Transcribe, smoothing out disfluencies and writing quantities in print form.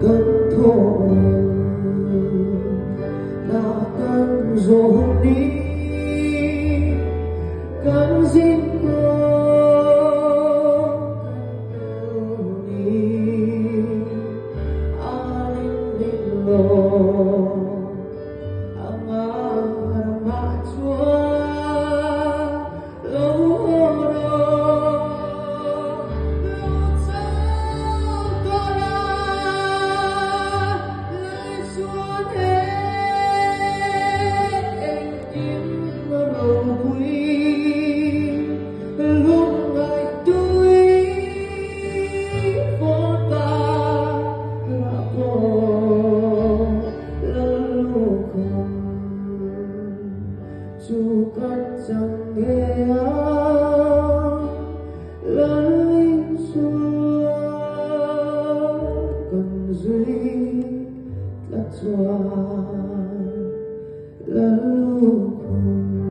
cơn thổ là cơn dồn đi cơn giết dù con chẳng nghe lời Chúa cần duy là Chúa